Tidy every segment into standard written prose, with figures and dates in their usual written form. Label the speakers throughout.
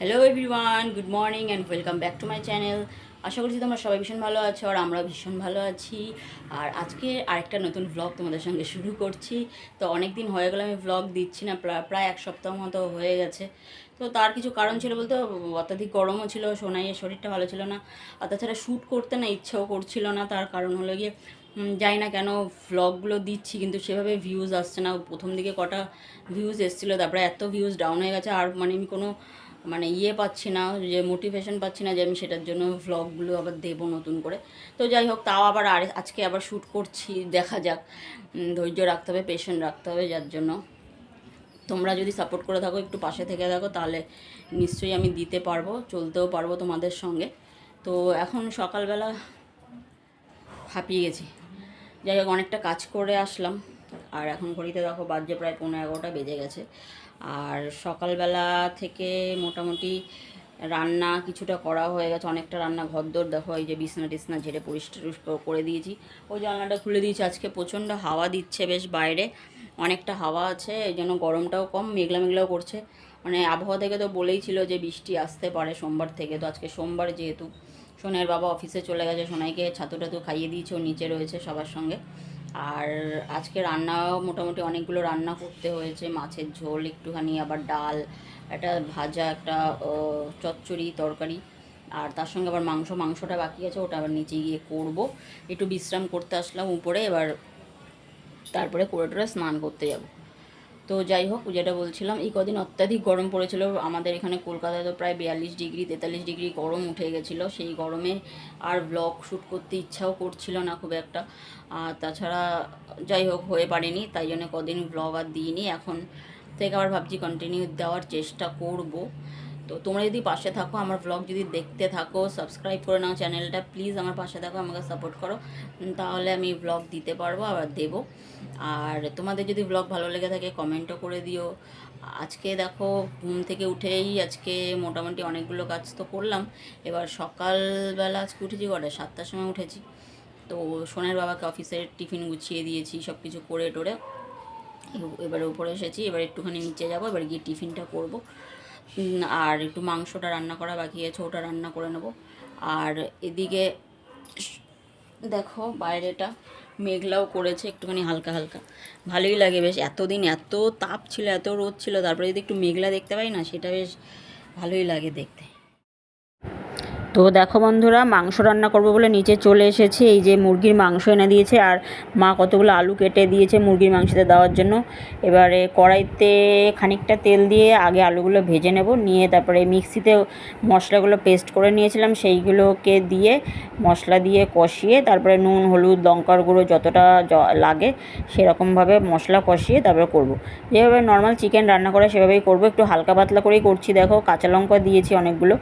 Speaker 1: Hello everyone, good morning and welcome back to my channel. আশা করছি তোমরা সবাই ভীষণ ভালো আছো আর আমরা ভীষণ ভালো আছি। আর আজকে আরেকটা নতুন ভ্লগ তোমাদের সঙ্গে শুরু করছি। তো অনেক দিন হয়ে গেল আমি ভ্লগ দিচ্ছি না, প্রায় এক সপ্তাহ মতো হয়ে গেছে। তো তার কিছু কারণ ছিল বলতে অত্যাধিক গরমও ছিল, সোনাইয়ের শরীরটা ভালো ছিল না, আর তাছাড়া শ্যুট করতে না ইচ্ছেও করছিল না। তার কারণ হলো গিয়ে জানি না কেন ভ্লগগুলো দিচ্ছি কিন্তু সেভাবে ভিউজ আসছে না। প্রথম দিকে কটা ভিউজ এসেছিলো, তারপরে এত ভিউজ ডাউন হয়ে গেছে আর আমি কোনো পাচ্ছি না, যে মোটিভেশন পাচ্ছি না যে আমি সেটার জন্য ভ্লগগুলো আবার দেবো নতুন করে। তো যাই হোক, তাও আবার আজকে আবার শ্যুট করছি, দেখা যাক। ধৈর্য রাখতে হবে, পেশেন্ট রাখতে হবে, যার জন্য তোমরা যদি সাপোর্ট করে থাকো, একটু পাশে থেকে থাকো, তাহলে নিশ্চয়ই আমি দিতে পারবো, চলতেও পারবো তোমাদের সঙ্গে। তো এখন সকালবেলা হাঁপিয়ে গেছি। যাই হোক, অনেকটা কাজ করে আসলাম আর এখন ঘড়িতে দেখো বাজে প্রায় 11:30 বেজে গেছে। আর সকালবেলা থেকে মোটামুটি রান্না কিছুটা করা হয়ে গেছে, অনেকটা রান্না, ঘরদোর দেখো, এই যে বিছনা টিছনা ঝেড়ে পরিষ্কার করে দিয়েছি। ওই জানলাটা খুলে দিয়েছি, আজকে প্রচণ্ড হাওয়া দিচ্ছে বেশ, বাইরে অনেকটা হাওয়া আছে, এই জন্য গরমটাও কম, মেঘলা মেঘলাও করছে। আবহাওয়া থেকে তো বলেই ছিল যে বৃষ্টি আসতে পারে সোমবার থেকে। তো আজকে সোমবার যেহেতু, সোনাইয়ের বাবা অফিসে চলে গেছে, সোনাইকে ছাতু টাতু খাইয়ে দিয়েছে, ও নিচে রয়েছে সবার সঙ্গে। আর আজকে রান্নাও মোটামুটি অনেকগুলো রান্না করতে হয়েছে, মাছের ঝোল একটুখানি, আবার ডাল, একটা ভাজা, একটা চচ্চড়ি তরকারি, আর তার সঙ্গে আবার মাংসটা বাকি আছে, ওটা আবার নিচে গিয়ে করবো। একটু বিশ্রাম করতে আসলাম উপরে, এবার তারপরে করে টোরে স্নান করতে যাব। তো যাই হোক, যেটা বলছিলাম, এই কদিন অত্যাধিক গরম পড়েছিল আমাদের এখানে কলকাতায়, তো প্রায় 42 ডিগ্রি 43 ডিগ্রি গরম উঠে গেছিলো। সেই গরমে আর ব্লগ শ্যুট করতে ইচ্ছাও করছিল না খুব একটা। আর তাছাড়া যাই হোক, হয়ে পারেনি, তাই জন্য কদিন ব্লগ আর দিইনি। এখন থেকে আবার ভাবছি কন্টিনিউ দেওয়ার চেষ্টা করব। তো তোমরা যদি পাশে থাকো, আমার ব্লগ যদি দেখতে থাকো, সাবস্ক্রাইব করে নাও চ্যানেলটা, প্লিজ আমার পাশে থাকো, আমাকে সাপোর্ট করো, তাহলে আমি ব্লগ দিতে পারবো, আবার দেবো। আর তোমাদের যদি ব্লগ ভালো লেগে থাকে কমেন্টও করে দিও। আজকে দেখো, ঘুম থেকে উঠেই আজকে মোটামুটি অনেকগুলো কাজ তো করলাম। এবার সকালবেলা আজকে উঠেছি 7টার সময় উঠেছি। তো সোনের বাবাকে অফিসের টিফিন গুছিয়ে দিয়েছি, সব কিছু করে টোরে এবারে উপরে এসেছি। এবার একটুখানি নিচে যাবো, এবার গিয়ে টিফিনটা করব। আর একটু মাংসটা রান্না করা বাকি আছে, ওটা রান্না করে নেব। আর এদিকে দেখো বাইরেটা মেঘলাও করেছে একটুখানি হালকা হালকা, ভালোই লাগে বেশ। এতদিন এত তাপ ছিল, এত রোদ ছিল, তারপরে যদি একটু মেঘলা দেখতে পাই না, সেটা বেশ ভালোই লাগে দেখতে। তো দেখো বন্ধুরা, মাংস রান্না করবো বলে নিচে চলে এসেছি। এই যে মুরগির মাংস এনে দিয়েছে, আর মা কতগুলো আলু কেটে দিয়েছে মুরগির মাংসতে দেওয়ার জন্য। এবারে কড়াইতে খানিকটা তেল দিয়ে আগে আলুগুলো ভেজে নেব, নিয়ে তারপরে মিক্সিতে মশলাগুলো পেস্ট করে নিয়েছিলাম, সেইগুলোকে দিয়ে মশলা দিয়ে কষিয়ে, তারপরে নুন হলুদ লঙ্কার গুঁড়ো যতটা লাগে সেরকমভাবে মশলা কষিয়ে তারপরে করব। যেভাবে নর্মাল চিকেন রান্না করে সেভাবেই করব, একটু হালকা পাতলা করেই করছি। দেখো, কাঁচা লঙ্কা দিয়েছি অনেকগুলো,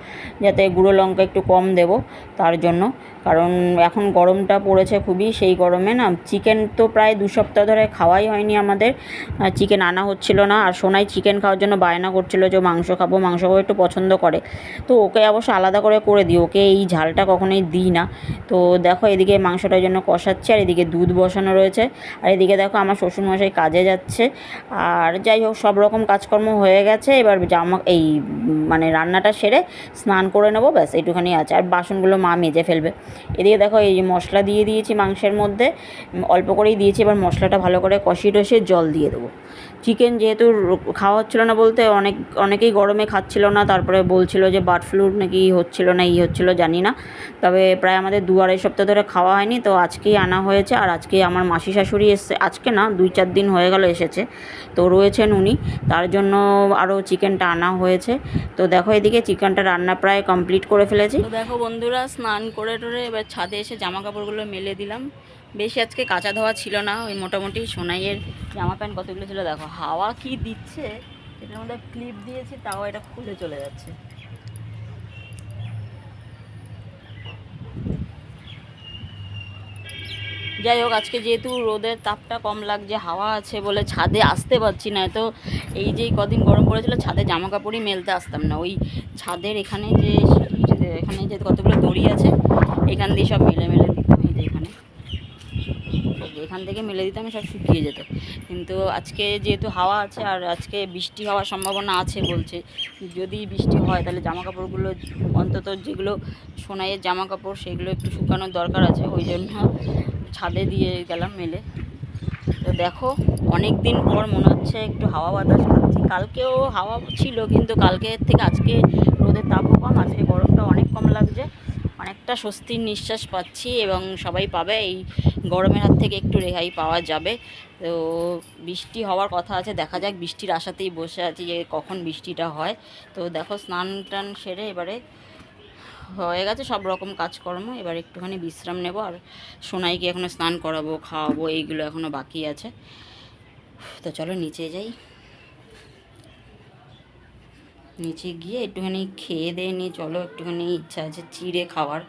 Speaker 1: যাতে গুঁড়ো লঙ্কা একটু কম দেব তার জন্য, কারণ এখন গরমটা পড়েছে খুবই, সেই গরমে না চিকেন তো প্রায় 2 সপ্তাহ ধরে খাওয়াই হয়নি আমাদের, চিকেন আনা হচ্ছিল না। আর সোনাই চিকেন খাওয়ার জন্য বায়না করছিল যে মাংস খাবো, মাংস খাবো, একটু পছন্দ করে। তো ওকে অবশ্য আলাদা করে দিই, ওকে এই ঝালটা কখনোই দিই না। তো দেখো, এদিকে মাংসটার জন্য কষাচ্ছে, আর এদিকে দুধ বসানো রয়েছে, আর এদিকে দেখো আমার শ্বশুরমশাই কাজে যাচ্ছে। আর যাই হোক, সব রকম কাজকর্ম হয়ে গেছে। এবার রান্নাটা সেরে স্নান করে নেবো, ব্যাস এইটুখানি আছে। আর বাসনগুলো মা মেজে ফেলবে। এদিকে দেখো, এই যে মশলা দিয়ে দিয়েছি মাংসের মধ্যে, অল্প করেই দিয়েছি। এবার মশলাটা ভালো করে কষিয়ে টষিয়ে জল দিয়ে দেবো। চিকেন যেহেতু খাওয়া হচ্ছিলো না, বলতে অনেকেই গরমে খাচ্ছিল না, তারপরে বলছিল যে বার্ড ফ্লু নাকি হচ্ছিলো না, হচ্ছিলো জানি না। তবে প্রায় আমাদের 2-2.5 সপ্তাহ ধরে খাওয়া হয়নি, তো আজকেই আনা হয়েছে। আর আজকে আমার মাসি শাশুড়ি এসছে, আজকে না 2-4 দিন হয়ে গেল এসেছে, তো রয়েছেন উনি, তার জন্য আরও চিকেনটা আনা হয়েছে। তো দেখো, এদিকে চিকেনটা রান্না প্রায় কমপ্লিট করে ফেলেছি। তো দেখো বন্ধুরা, স্নান করে টোরে এবার ছাদে এসে জামা কাপড়গুলো মেলে দিলাম। বেশি আজকে কাঁচা ধোয়া ছিল না, ওই মোটামুটি সোনাইয়ের জামা প্যান্ট কতগুলো ছিল। দেখো হাওয়া কি দিচ্ছে, এটার মধ্যে ক্লিপ দিয়েছি, তাও এটা খুলে চলে যাচ্ছে। যাই হোক, আজকে যেহেতু রোদের তাপটা কম লাগছে, হাওয়া আছে বলে ছাদে আসতে পারছি না। তো এই যে কদিন গরম পড়েছিল, ছাদে জামা কাপড়ই মেলতে আসতাম না, ওই ছাদের এখানে যে কতগুলো দড়ি আছে, এখান দিয়ে সব মেলে দিতাম। এই যে এখানে থাকে, এখান থেকে মেলে দিতে আমি সব শুকিয়ে যেত। কিন্তু আজকে যেহেতু হাওয়া আছে আর আজকে বৃষ্টি হওয়ার সম্ভাবনা আছে বলছে, যদি বৃষ্টি হয় তাহলে জামা কাপড়গুলো অন্তত যেগুলো সোনাইয়ের জামা কাপড় সেগুলো একটু শুকানোর দরকার আছে, ওই জন্য ছাদে দিয়ে গেলাম মেলে। তো দেখো অনেক দিন পর মনে হচ্ছে একটু হাওয়া বাতাস খাচ্ছি। কালকেও হাওয়া ছিল কিন্তু কালকের থেকে আজকে রোদের তাপও কম, আজকে গরমটা অনেক কম লাগছে, অনেকটা স্বস্তির নিঃশ্বাস পাচ্ছি এবং সবাই পাবে এই গরমের হাত থেকে একটু রেহাই পাওয়া যাবে। তো বৃষ্টি হওয়ার কথা আছে, দেখা যাক, বৃষ্টির আশাতেই বসে আছি যে কখন বৃষ্টিটা হয়। তো দেখো স্নান টান সেরে এবারে হয়ে গেছে সব রকম কাজকর্ম, এবার একটুখানি বিশ্রাম নেব। আর সোনাইকে এখনও স্নান করাবো, খাওয়াবো, এইগুলো এখনও বাকি আছে। তো চলো নিচে যাই, নিচে গিয়ে একটুখানি খেয়ে দিয়ে নিয়ে চলো, একটুখানি ইচ্ছা আছে চিড়ে খাওয়ার।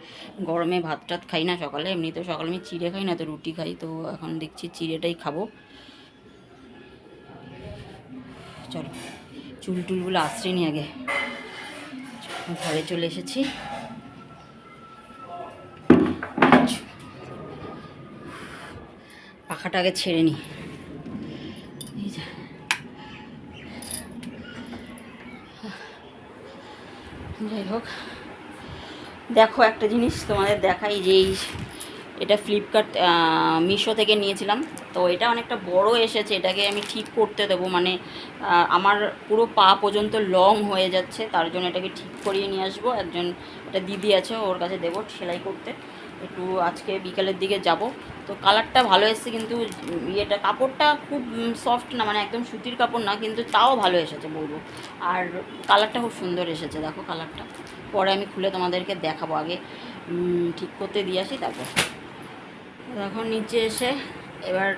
Speaker 1: গরমে ভাত টাত খাই না সকালে, এমনি তো সকালে আমি চিড়ে খাই না তো রুটি খাই, তো এখন দেখছি চিড়েটাই খাবো। চলো চুল টুলগুলো আশ্রয় নি আগে, ঘরে চলে এসেছি। পাখাটা আগে ছেড়ে নিই। যাই হোক, দেখো একটা জিনিস তোমাদের দেখাই, যে এটা ফ্লিপকার্ট মিশো থেকে নিয়েছিলাম। তো এটা অনেকটা বড় এসেছে, এটাকে আমি ঠিক করতে দেবো, মানে আমার পুরো পা পর্যন্ত লং হয়ে যাচ্ছে, তার জন্য এটাকে ঠিক করিয়ে নিয়ে আসবো। একজন একটা দিদি আছে, ওর কাছে দেবো সেলাই করতে, একটু আজকে বিকালের দিকে যাব। তো কালারটা ভালো এসেছে, কিন্তু ইয়েটা কাপড়টা খুব সফট না, মানে একদম সুতির কাপড় না, কিন্তু তাও ভালো এসেছে বলবো। আর কালারটা খুব সুন্দর এসেছে, দেখো কালারটা। পরে আমি খুলে তোমাদেরকে দেখাবো, আগে ঠিক করতে দিয়ে আসি তারপর। এখন নিচে এসে এবার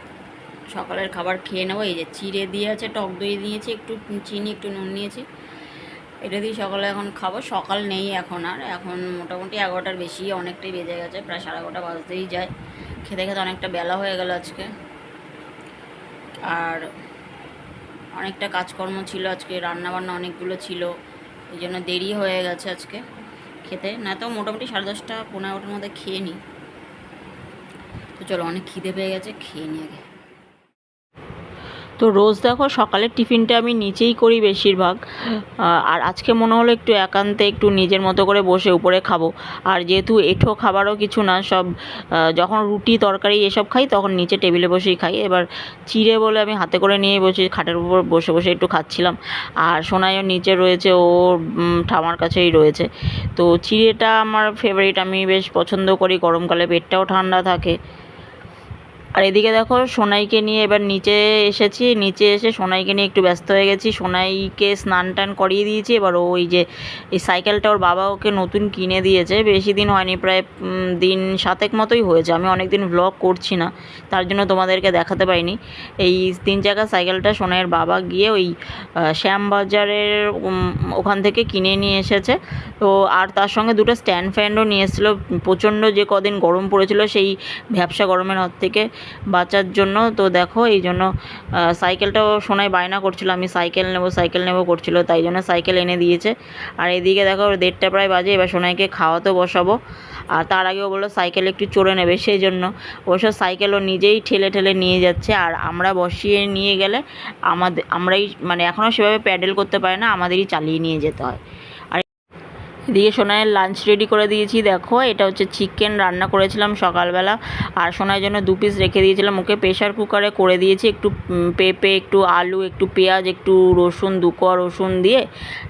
Speaker 1: সকালের খাবার খেয়ে নেবো। এই যে চিড়ে দিয়ে আছে, টক দই দিয়েছি, একটু চিনি একটু নুন নিয়েছি, এটা দিয়ে সকালে এখন খাবো। সকাল নেই এখন, আর এখন মোটামুটি 11টার বেশি, অনেকটাই বেজে গেছে, প্রায় 11:30 বাজতেই যায়। খেতে খেতে অনেকটা বেলা হয়ে গেল আজকে, আর অনেকটা কাজকর্ম ছিল আজকে, রান্নাবান্না অনেকগুলো ছিল, এই জন্য দেরি হয়ে গেছে আজকে খেতে। না তো মোটামুটি 10:30 11:15 মধ্যে খেয়ে নিই। তো চলো, অনেক খিদে পেয়ে গেছে, খেয়ে নিই আগে। তো রোজ দেখো সকালের টিফিনটা আমি নিচেই করি বেশিরভাগ, আর আজকে মনে হলো একটু একান্তে একটু নিজের মতো করে বসে উপরে খাবো। আর যেহেতু এঁঠো খাবারও কিছু না, সব যখন রুটি তরকারি এসব খাই তখন নিচে টেবিলে বসেই খাই। এবার চিড়ে বলে আমি হাতে করে নিয়ে বসে খাটের উপর বসে বসে একটু খাচ্ছিলাম। আর সোনাইও নিচে রয়েছে, ও ঠামার কাছেই রয়েছে। তো চিড়েটা আমার ফেভারিট, আমি বেশ পছন্দ করি, গরমকালে পেটটাও ঠান্ডা থাকে। আর এদিকে দেখো সোনাইকে নিয়ে এবার নিচে এসেছি, নিচে এসে সোনাইকে নিয়ে একটু ব্যস্ত হয়ে গেছি। সোনাইকে স্নান টান করিয়ে দিয়েছি। এবার ওই যে এই সাইকেলটা ওর বাবা ওকে নতুন কিনে দিয়েছে, বেশি দিন হয়নি, প্রায় দিন 7 মতোই হয়েছে। আমি অনেক দিন ব্লগ করছি না, তার জন্য তোমাদেরকে দেখাতে পারিনি। এই 3 চাকা সাইকেলটা সোনাইয়ের বাবা গিয়ে ওই শ্যামবাজারের ওখান থেকে কিনে নিয়ে এসেছে। তো আর তার সঙ্গে 2টো স্ট্যান্ড ফ্যানও নিয়ে এসেছিলো, প্রচণ্ড যে কদিন গরম পড়েছিল সেই ভ্যাপসা গরমের হাত থেকে বাঁচার জন্য। তো দেখো এই জন্য সাইকেলটাও সোনাই বায়না করছিল, আমি সাইকেল নেবো করছিল, তাই জন্য সাইকেল এনে দিয়েছে। আর এদিকে দেখো 1:30 প্রায় বাজে, এবার সোনাইকে খাওয়াতে বসাবো। আর তার আগেও বললো সাইকেল একটু চড়ে নেবে, সেই জন্য অবশ্য সাইকেলও নিজেই ঠেলে ঠেলে নিয়ে যাচ্ছে। আর আমরা বসিয়ে নিয়ে গেলে আমরাই মানে এখনও সেভাবে প্যাডেল করতে পারে না, আমাদেরই চালিয়ে নিয়ে যেতে হয়। এদিকে সোনাইয়ের লাঞ্চ রেডি করে দিয়েছি, দেখো এটা হচ্ছে চিকেন রান্না করেছিলাম সকালবেলা, আর সোনাইয়ের জন্য 2 পিস রেখে দিয়েছিলাম, ওকে প্রেশার কুকারে করে দিয়েছি। একটু পেঁপে, একটু আলু, একটু পেঁয়াজ, একটু রসুন, 2 কোয়া রসুন দিয়ে,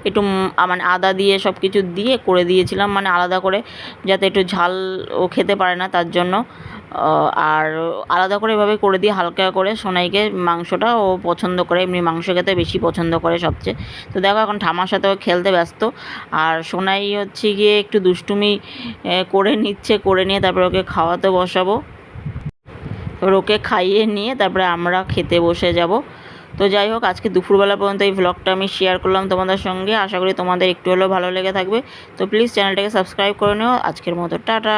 Speaker 1: একটু মানে আদা দিয়ে সব কিছু দিয়ে করে দিয়েছিলাম, মানে আলাদা করে, যাতে একটু ঝাল ও খেতে পারে না তার জন্য। আর আলাদা করে এভাবে করে দিয়ে হালকা করে সোনাইকে মাংসটা ও পছন্দ করে, এমনি মাংস খেতে বেশি পছন্দ করে সবচেয়ে। তো দেখো এখন ঠামার সাথেও খেলতে ব্যস্ত, আর সোনাই হচ্ছে গিয়ে একটু দুষ্টুমি করে নিচ্ছে, করে নিয়ে তারপরে ওকে খাওয়াতে বসাবো। এবার ওকে খাইয়ে নিয়ে তারপরে আমরা খেতে বসে যাব। তো যাই হোক, আজকে দুপুরবেলা পর্যন্ত এই ভ্লগটা আমি শেয়ার করলাম তোমাদের সঙ্গে, আশা করি তোমাদের একটু হলেও ভালো লেগে থাকবে। তো প্লিজ চ্যানেলটাকে সাবস্ক্রাইব করে নিও। আজকের মতো টাটা।